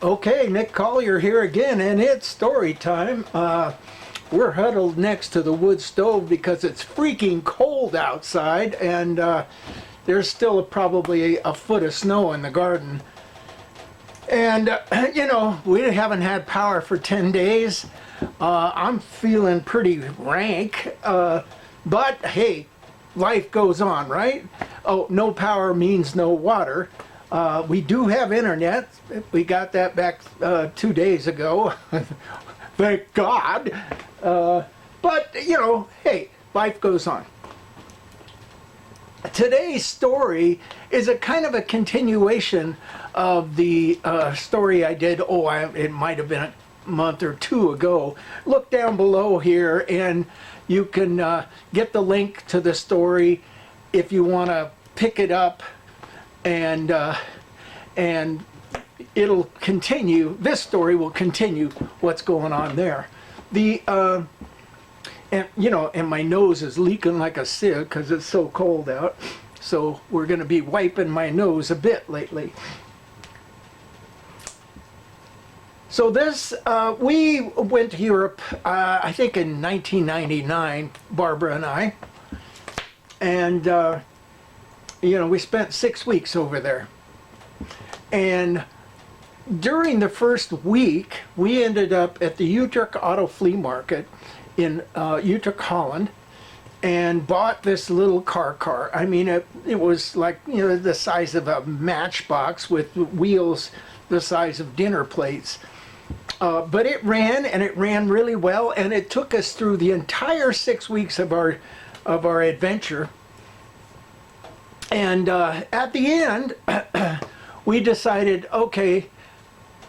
Okay, Nick Collier here again, and it's story time. We're huddled next to the wood stove because it's freaking cold outside, and there's still probably a foot of snow in the garden. And, you know, we haven't had power for 10 days. I'm feeling pretty rank, but hey, life goes on, right? Oh, no power means no water. We do have internet. We got that back 2 days ago. Thank God. But, you know, hey, life goes on. Today's story is a kind of a continuation of the story I did, it might have been a month or two ago. Look down below here and you can get the link to the story if you want to pick it up, and it'll continue. This story will continue what's going on there. And you know, and my nose is leaking like a sieve because it's so cold out. So we're going to be wiping my nose a bit lately. So this, we went to Europe, I think in 1999, Barbara and I. And, you know, we spent 6 weeks over there. And during the first week, we ended up at the Utrecht Auto Flea Market in Utrecht, Holland, and bought this little car. I mean, it was like, you know, the size of a matchbox with wheels the size of dinner plates. But it ran, and it ran really well, and it took us through the entire 6 weeks of our adventure. And at the end, we decided, okay,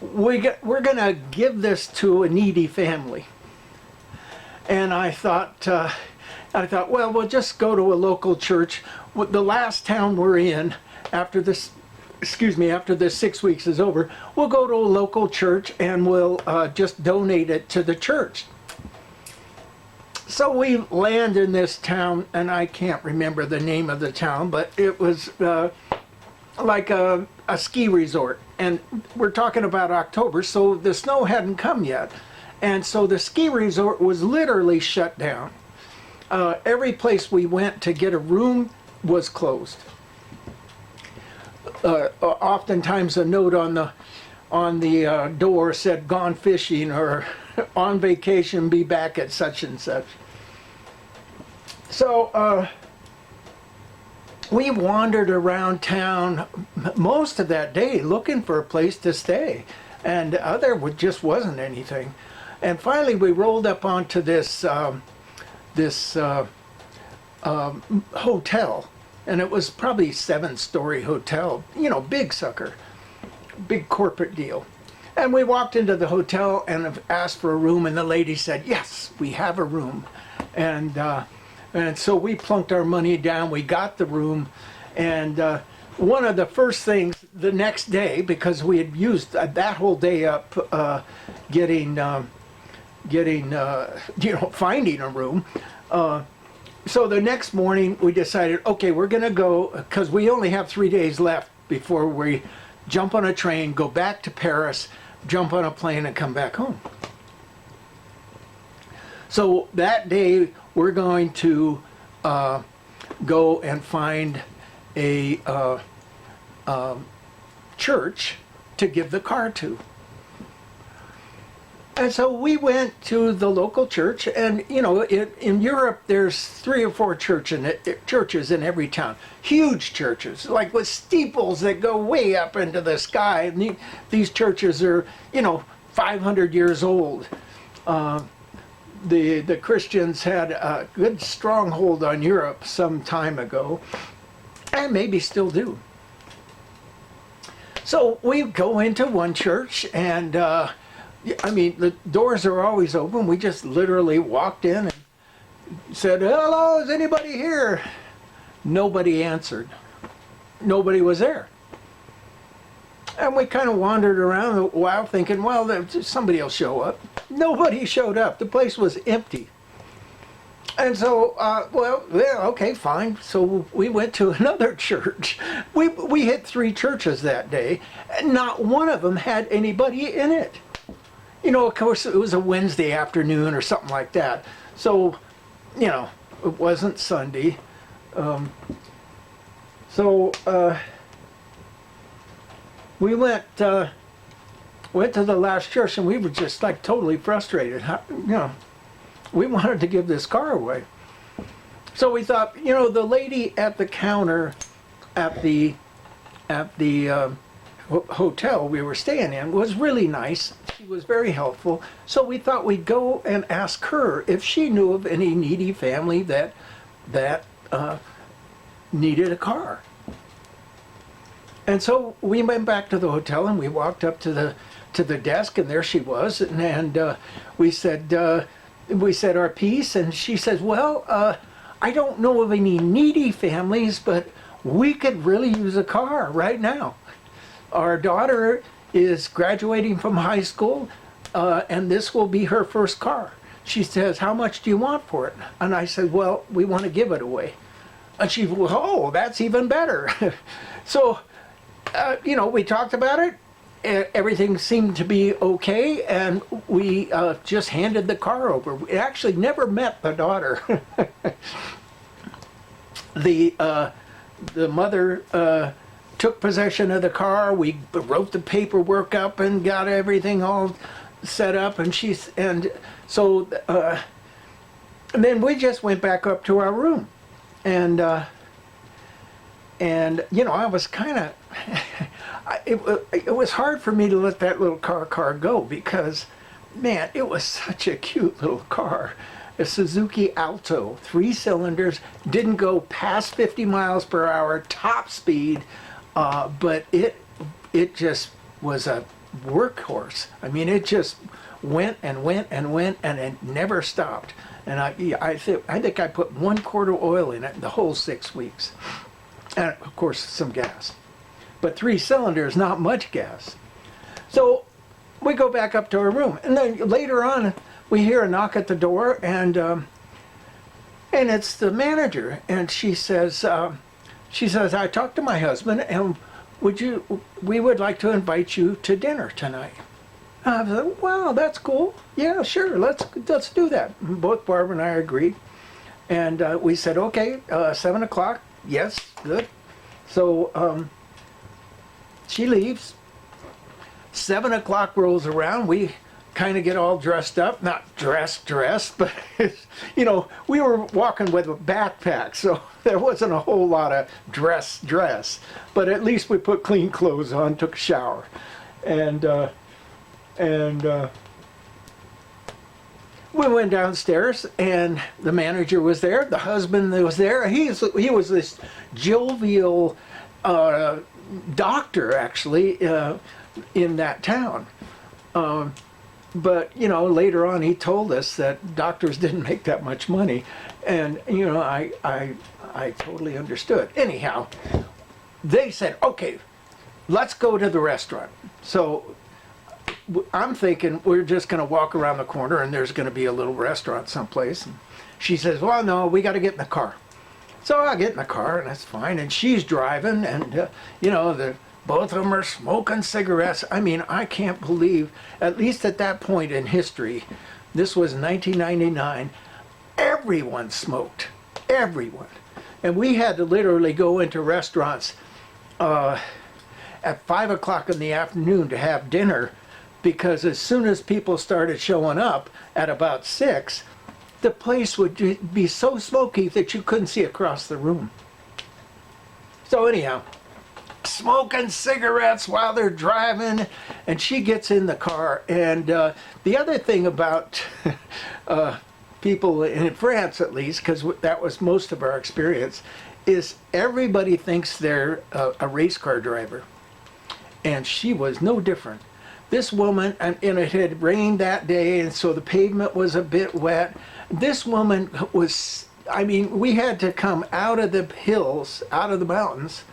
we're going to give this to a needy family. And I thought, well, we'll just go to a local church. The last town we're in, after this 6 weeks is over, we'll go to a local church and we'll just donate it to the church. So we land in this town, and I can't remember the name of the town, but it was like a ski resort. And we're talking about October, so the snow hadn't come yet. And so the ski resort was literally shut down. Every place we went to get a room was closed. Oftentimes a note on the door said "gone fishing" or "on vacation, be back at such and such." So we wandered around town most of that day looking for a place to stay, and there just wasn't anything. And finally we rolled up onto this hotel, and it was probably a 7-story hotel, you know, big sucker, big corporate deal. And we walked into the hotel and asked for a room, and the lady said, "Yes, we have a room." And so we plunked our money down, we got the room, and one of the first things the next day, because we had used that whole day up finding a room. So the next morning we decided, okay, we're going to go, because we only have 3 days left before we jump on a train, go back to Paris, jump on a plane, and come back home. So that day we're going to go and find a church to give the car to. And so we went to the local church, and you know, in Europe there's 3 or 4 churches in every town. Huge churches, like with steeples that go way up into the sky. And these churches are, you know, 500 years old. The Christians had a good stronghold on Europe some time ago, and maybe still do. So we go into one church, and I mean, the doors are always open. We just literally walked in and said, "Hello, is anybody here?" Nobody answered. Nobody was there. And we kind of wandered around a while thinking, well, somebody will show up. Nobody showed up. The place was empty. And so, well, yeah, okay, fine. So we went to another church. We hit 3 churches that day, and not one of them had anybody in it. You know, of course, it was a Wednesday afternoon or something like that. So, you know, it wasn't Sunday. So we went to the last church, and we were just like totally frustrated. You know, we wanted to give this car away. So we thought, you know, the lady at the counter at the hotel we were staying in was really nice. She was very helpful. So we thought we'd go and ask her if she knew of any needy family that needed a car. And so we went back to the hotel, and we walked up to the desk, and there she was, and we said our piece, and she says, well, I don't know of any needy families, but we could really use a car right now. Our daughter is graduating from high school, and this will be her first car. She says, how much do you want for it? And I said, well, we want to give it away. And she, well, oh, that's even better. So, you know, we talked about it. Everything seemed to be okay, and we just handed the car over. We actually never met the daughter. The mother took possession of the car. We wrote the paperwork up and got everything all set up, and so then we just went back up to our room, and you know, I was kind of it was hard for me to let that little car go, because man, it was such a cute little car. A Suzuki Alto, 3 cylinders, didn't go past 50 miles per hour, top speed, but it just was a workhorse. I mean, it just went and went and went, and it never stopped. And I think I put 1 quart of oil in it the whole 6 weeks, and of course some gas. But 3 cylinders, not much gas. So we go back up to our room, and then later on we hear a knock at the door, and it's the manager, and she says, I talked to my husband, and we would like to invite you to dinner tonight. And I said, wow, that's cool. Yeah, sure, let's do that. And both Barbara and I agreed, and we said, okay, 7 o'clock. Yes, good. So she leaves. 7 o'clock rolls around. We kind of get all dressed up, not dressed, but you know, we were walking with a backpack, so there wasn't a whole lot of dress. But at least we put clean clothes on, took a shower, and we went downstairs, and the manager was there, the husband was there. He was this jovial doctor, actually, in that town. But, you know, later on he told us that doctors didn't make that much money. And, you know, I totally understood. Anyhow, they said, okay, let's go to the restaurant. So I'm thinking we're just going to walk around the corner and there's going to be a little restaurant someplace. And she says, well, no, we got to get in the car. So I get in the car, and that's fine. And she's driving, and, you know, both of them are smoking cigarettes. I mean, I can't believe, at least at that point in history, this was 1999, everyone smoked. Everyone. And we had to literally go into restaurants at 5 o'clock in the afternoon to have dinner, because as soon as people started showing up at about 6, the place would be so smoky that you couldn't see across the room. So anyhow, smoking cigarettes while they're driving, and she gets in the car. And the other thing about people in France, at least, because that was most of our experience, is everybody thinks they're a race car driver. And she was no different. This woman, and it had rained that day, and so the pavement was a bit wet. This woman was, I mean, we had to come out of the hills, out of the mountains,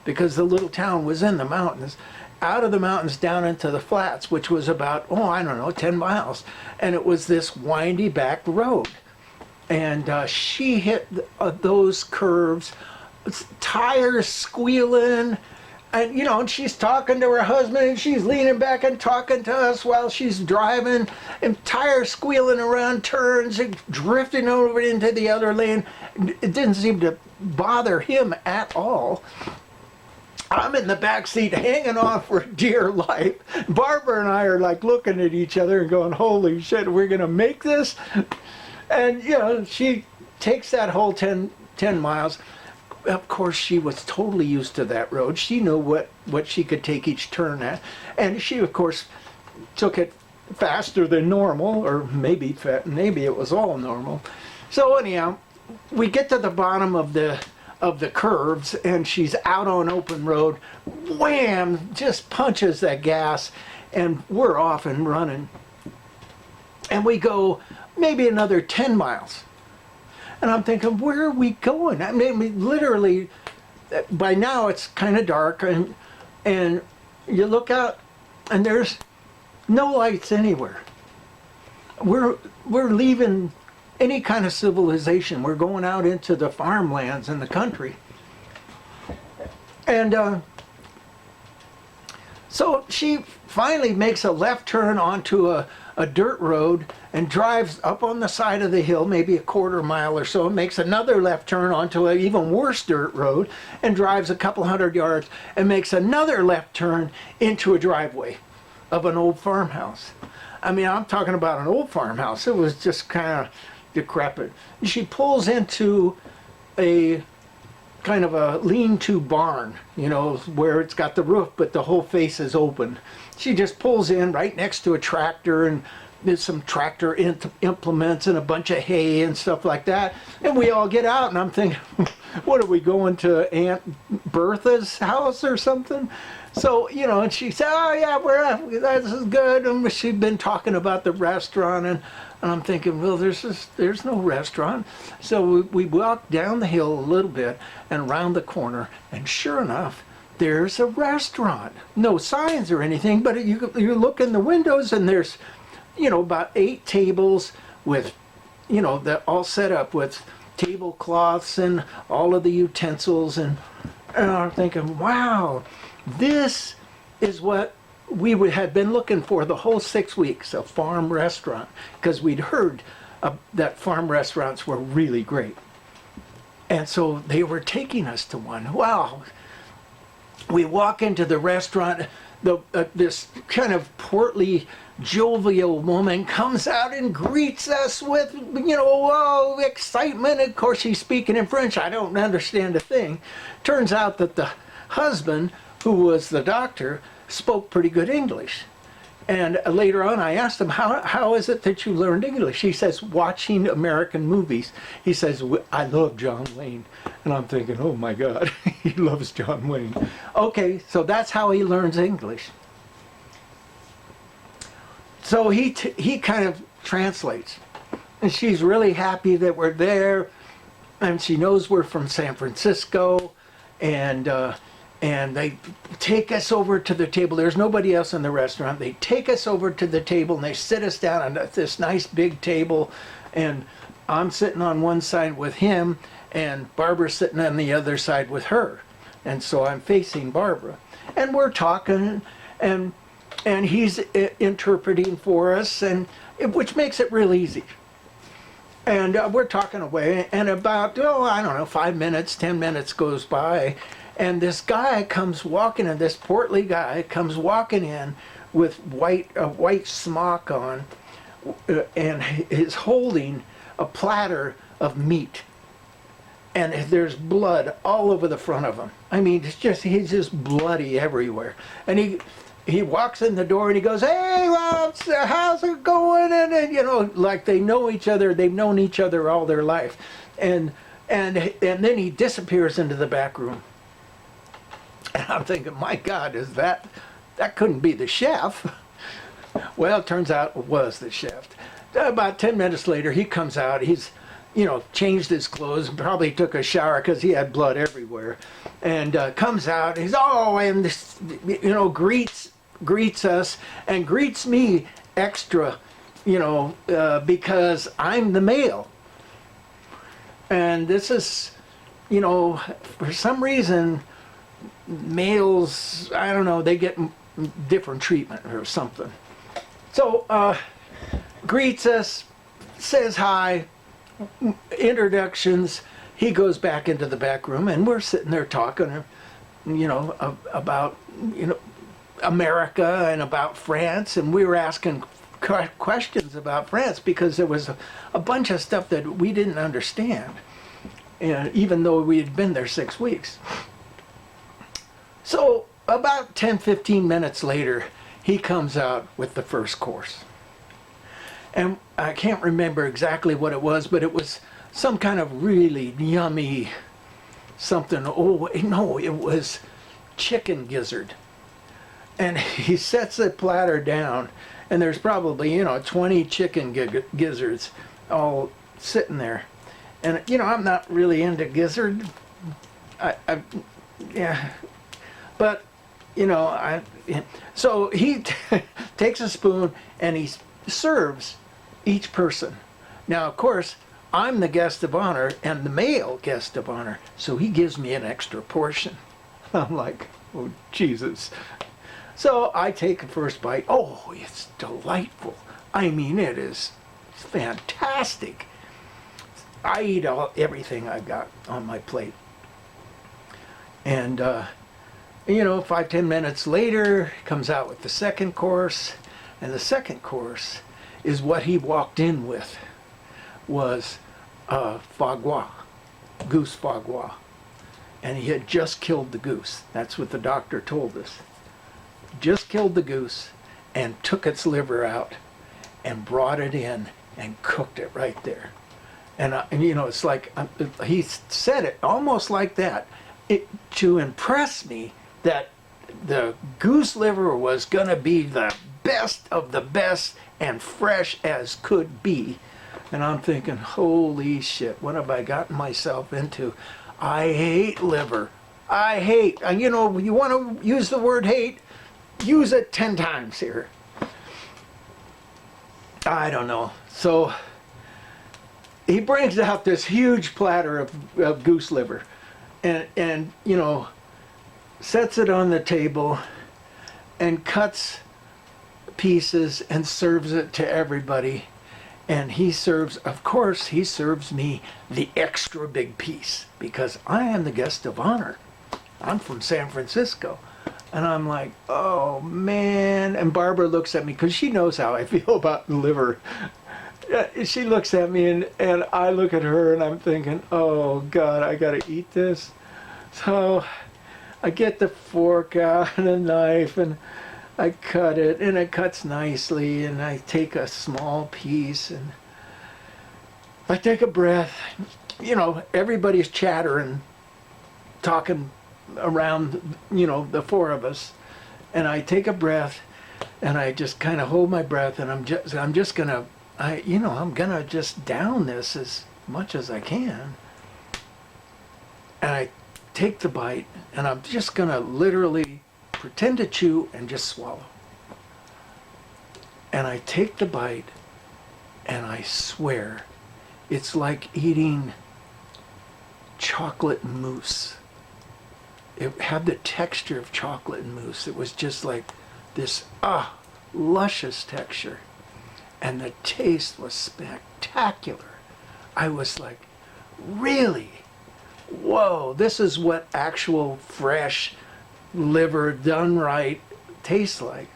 because the little town was in the mountains, out of the mountains down into the flats, which was about, 10 miles. And it was this windy back road. and she hit those curves, tires squealing, and and she's talking to her husband, and she's leaning back and talking to us while she's driving, and tires squealing around turns and drifting over into the other lane. It didn't seem to bother him at all. I'm in the back seat hanging on for dear life. Barbara and I are like looking at each other and going, holy shit, we're gonna make this? And she takes that whole 10 miles. Of course, she was totally used to that road. She knew what she could take each turn at. And she, of course, took it faster than normal, or maybe it was all normal. So anyhow, we get to the bottom of the curves, and she's out on open road. Wham! Just punches that gas, and we're off and running. And we go maybe another 10 miles. And I'm thinking, where are we going? I mean, literally, by now it's kind of dark, and you look out, and there's no lights anywhere. We're leaving any kind of civilization. We're going out into the farmlands in the country. And so she finally makes a left turn onto a dirt road and drives up on the side of the hill, maybe a quarter mile or so, makes another left turn onto an even worse dirt road, and drives a couple hundred yards and makes another left turn into a driveway of an old farmhouse. I mean, I'm talking about an old farmhouse. It was just kind of decrepit. She pulls into a kind of a lean-to barn, where it's got the roof, but the whole face is open. She just pulls in right next to a tractor, and there's some tractor implements and a bunch of hay and stuff like that. And we all get out, and I'm thinking, what are we going to Aunt Bertha's house or something? So, and she said, oh yeah, this is good. And she'd been talking about the restaurant, and I'm thinking, well, there's no restaurant. So we walked down the hill a little bit and around the corner, and sure enough, there's a restaurant. No signs or anything, but you look in the windows, and there's, about 8 tables with, they're all set up with tablecloths and all of the utensils, and I'm thinking, wow, this is what we had been looking for the whole 6 weeks, a farm restaurant, because we'd heard that farm restaurants were really great. And so they were taking us to one. Wow. We walk into the restaurant, this kind of portly, jovial woman comes out and greets us with, excitement. Of course, she's speaking in French. I don't understand a thing. Turns out that the husband, who was the doctor, spoke pretty good English. And later on, I asked him, how is it that you learned English? He says, watching American movies. He says, I love John Wayne. And I'm thinking, oh my God, he loves John Wayne. Okay, so that's how he learns English. So he kind of translates. And she's really happy that we're there. And she knows we're from San Francisco. And they take us over to the table. There's nobody else in the restaurant. They take us over to the table, and they sit us down on this nice big table. And I'm sitting on one side with him, and Barbara's sitting on the other side with her. And so I'm facing Barbara. And we're talking, and he's interpreting for us, which makes it real easy. And we're talking away, and about, 5 minutes, 10 minutes goes by. And this guy comes walking in, this portly guy comes walking in with a white smock on, and is holding a platter of meat. And there's blood all over the front of him. I mean, he's just bloody everywhere. And he walks in the door and he goes, hey, well, how's it going? And like they know each other, they've known each other all their life. And then he disappears into the back room. And I'm thinking, my God, that couldn't be the chef. Well, it turns out it was the chef. About 10 minutes later, he comes out. He's, changed his clothes, probably took a shower because he had blood everywhere. And comes out, and this, greets us and greets me extra, because I'm the male. And this is, for some reason, males, I don't know, they get different treatment or something. So, greets us, says hi, introductions. He goes back into the back room, and we're sitting there talking, about, America and about France, and we were asking questions about France because there was a bunch of stuff that we didn't understand, even though we had been there 6 weeks. So about 10-15 minutes later, he comes out with the first course. And I can't remember exactly what it was, but it was some kind of really yummy something. Oh, no, it was chicken gizzard. And he sets the platter down, and there's probably, 20 chicken gizzards all sitting there. And, I'm not really into gizzard. Yeah. But, so he takes a spoon and he serves each person. Now, of course, I'm the guest of honor and the male guest of honor, so he gives me an extra portion. I'm like, oh, Jesus. So I take the first bite. Oh, it's delightful. I mean, it is fantastic. I eat everything I've got on my plate. And, 5-10 minutes later, comes out with the second course. And the second course is what he walked in with, was foie gras, goose foie gras. And he had just killed the goose. That's what the doctor told us. Just killed the goose and took its liver out and brought it in and cooked it right there. And it's like, he said it almost like that, to impress me that the goose liver was going to be the best of the best and fresh as could be. And I'm thinking, holy shit, what have I gotten myself into? I hate liver. I hate. And you want to use the word hate, use it 10 times here. I don't know. So he brings out this huge platter of goose liver and sets it on the table and cuts pieces and serves it to everybody. And he serves me the extra big piece because I am the guest of honor. I'm from San Francisco. And I'm like, oh man. And Barbara looks at me because she knows how I feel about liver. She looks at me and I look at her and I'm thinking, oh God, I gotta eat this. So I get the fork out and a knife and I cut it, and it cuts nicely, and I take a small piece and I take a breath. Everybody's chattering, talking around, the four of us, and I take a breath and I just kind of hold my breath, and I'm gonna just down this as much as I can. And I take the bite, and I'm just gonna literally pretend to chew and just swallow. And I take the bite, and I swear, it's like eating chocolate mousse. It had the texture of chocolate mousse. It was just like this, luscious texture. And the taste was spectacular. I was like, really? Whoa, this is what actual fresh liver done right tastes like.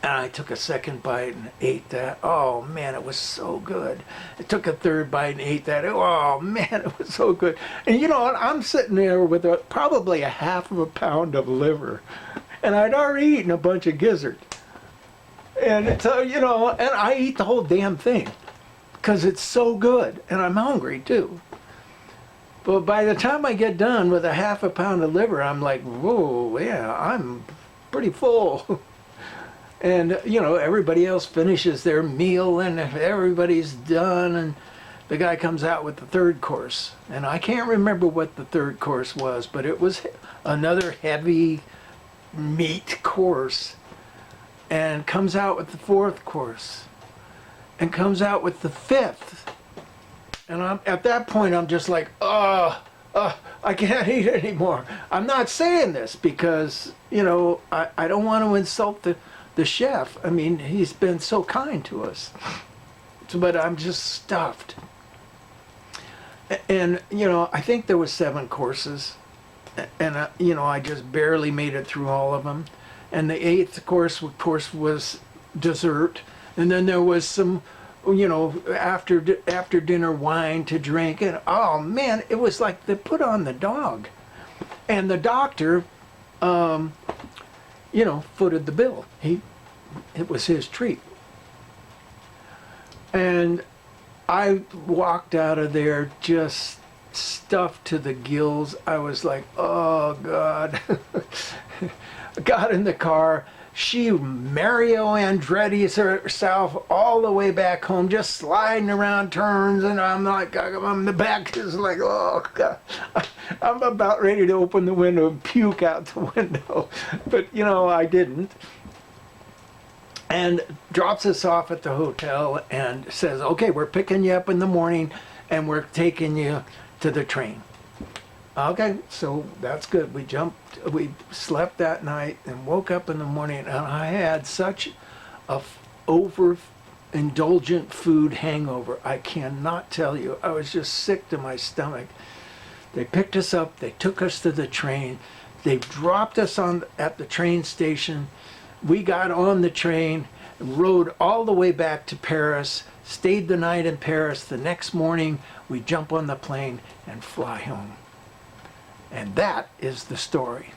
And I took a second bite and ate that. Oh man, it was so good. I took a third bite and ate that. Oh man, it was so good. And I'm sitting there with probably a half of a pound of liver, and I'd already eaten a bunch of gizzard. And so, and I eat the whole damn thing because it's so good, and I'm hungry too. But by the time I get done with a half a pound of liver, I'm like, whoa, yeah, I'm pretty full. And, everybody else finishes their meal and everybody's done, and the guy comes out with the third course. And I can't remember what the third course was, but it was another heavy meat course. And comes out with the fourth course. And comes out with the fifth. And at that point, I'm just like, I can't eat anymore. I'm not saying this because, I don't want to insult the chef. I mean, he's been so kind to us. But I'm just stuffed. And, I think there was 7 courses. And, I just barely made it through all of them. And the 8th course, of course, was dessert. And then there was some, after dinner wine to drink. And, oh, man, it was like they put on the dog. And the doctor, footed the bill. It was his treat. And I walked out of there just stuffed to the gills. I was like, oh God. Got in the car. She Mario Andretti's herself all the way back home, just sliding around turns, and I'm like, I'm the back is like, oh God. I'm about ready to open the window and puke out the window. But I didn't. And drops us off at the hotel and says, okay, we're picking you up in the morning and we're taking you to the train. Okay, so that's good. We slept that night and woke up in the morning, and I had such a overindulgent food hangover. I cannot tell you. I was just sick to my stomach. They picked us up, they took us to the train, they dropped us at the train station. We got on the train, rode all the way back to Paris, stayed the night in Paris. The next morning, we jump on the plane and fly home. And that is the story.